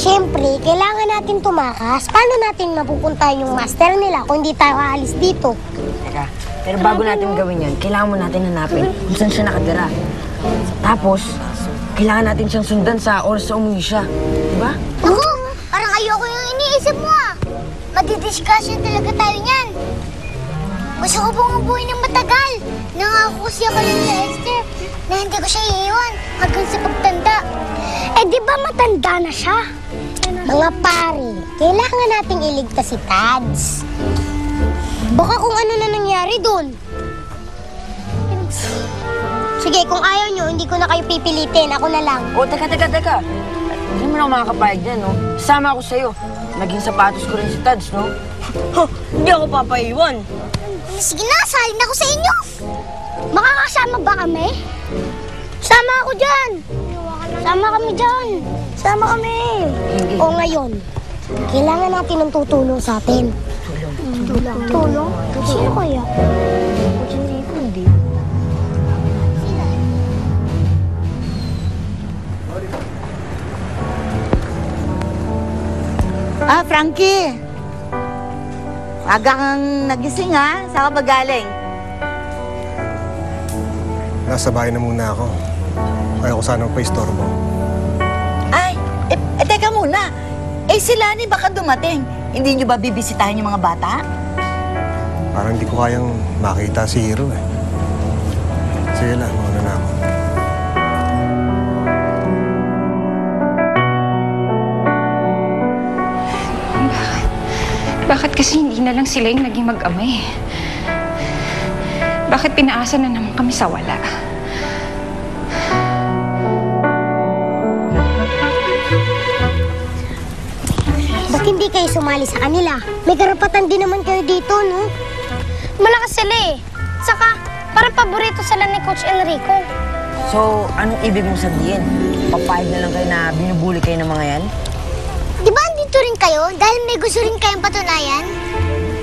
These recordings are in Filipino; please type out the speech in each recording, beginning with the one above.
Siyempre, kailangan natin tumakas. Paano natin mapupuntahan yung master nila kung hindi tayo aalis dito? Teka, pero bago natin gawin yan, kailangan mo natin hanapin kung saan siya nakatira. Tapos, kailangan natin siyang sundan sa oras na umuwi siya. Diba? Ako, parang ayoko yung iniisip mo ah. Madidiscussion talaga tayo niyan. Gusto ko pong ubuhin ng matagal. Nangako siya ka lang sa Esther na hindi ko siya iiwan hanggang sa pagtanda. Eh, di ba matanda na siya? Mga pare, kailangan nating iligtas si Tads. Baka kung ano na nangyari dun. Sige, kung ayaw nyo, hindi ko na kayo pipilitin. Ako na lang. O, teka. Hindi mo na ako makakapayag dyan, no? Sama ako sa'yo. Naging sapatos ko rin si Tads, no? Hindi ako papaiwan. Sige na, salin ako sa inyo. Makakasama ba kami? Sama ako dyan. Sama kami dyan. Sama kami. O ngayon, kailangan natin ng tutulong sa atin. Tulong? Sino kaya? Hindi. Frankie! Aga kang nagising ha? Saan ka ba galing? Nasa bahay na muna ako. Ayaw ko sana magpa-istorbo. Ay, teka muna. Si Lani baka dumating. Hindi niyo ba bibisitahin yung mga bata? Parang hindi ko kayang makita si Hiro eh. Sige lang, mauna na ako. Bakit kasi hindi na lang sila yung naging mag-amay? Bakit pinaasa na naman kami sa wala? Ba't hindi kayo sumali sa kanila? May karapatan din naman kayo dito, no? Malakas sila eh. Saka, parang paborito sila ni Coach Enrico. So, anong ibig mong sabihin? Papayag na lang kayo na binubuli kayo ng mga yan? Di ba andito rin kayo dahil may gusto rin kayong patunayan?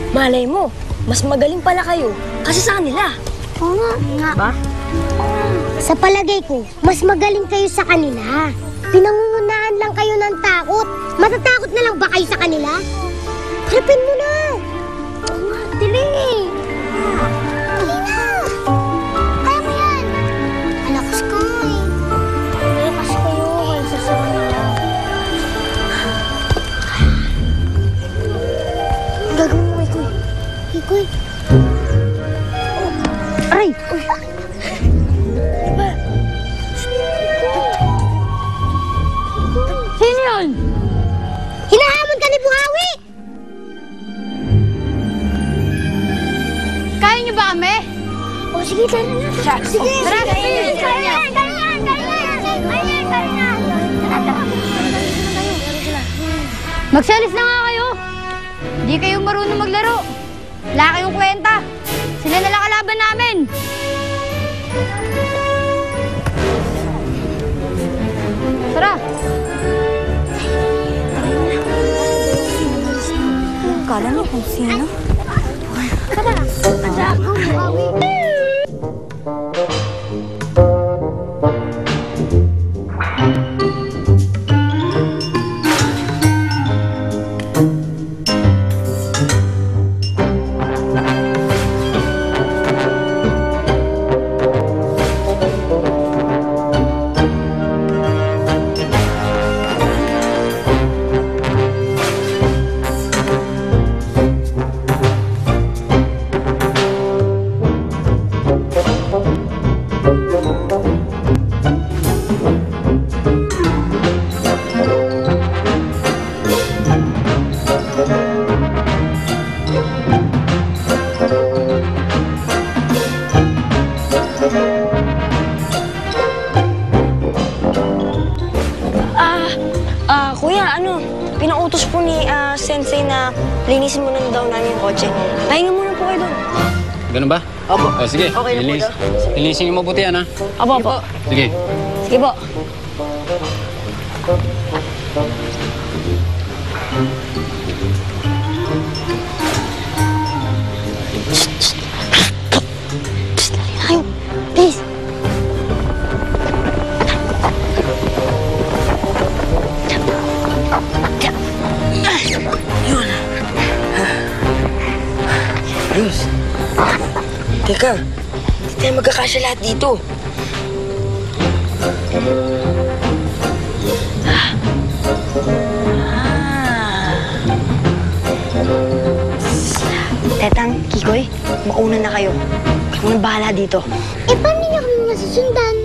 Malay mo, mas magaling pala kayo kasi sa kanila. Oo nga. Ba? Sa palagay ko, mas magaling kayo sa kanila. Pinangungunahan lang kayo ng takot. Matatakot na lang ba kayo sa kanila? Harapin mo na! Dili! Dali na! Kaya mo yan! Alakas ko eh. Alakas kayo kaysa sa kanila. Gagawin mo, Ikoy. Ikoy. Aray! Uy! Diba? Sino yun? Hinahamon ka ni Buhawi! Kaya niyo ba kami? O sige, tara na. Sige, Tara! Kaya Magsalis na nga kayo! Di kayo marunong maglaro. Wala kayong kwenta. Sila na lang kalaban namin. Tara! Kala mo kung sino? Tara! Ako, Buhawi. Kuya, pinautos po ni Sensei na linisin muna daw namin yung kotse. Pahinga muna po kayo doon. Ganun ba? Opo. O, sige. Okay na po daw. Linisin niyo mabuti yan, ha? Opo. Sige. Sige po. Ayun, please. Ayos. Teka, hindi tayo magkakasya lahat dito. Tetang, Kikoy, mauna na kayo. Kayo nang bahala dito. Eh, paano niyo kami masusundan?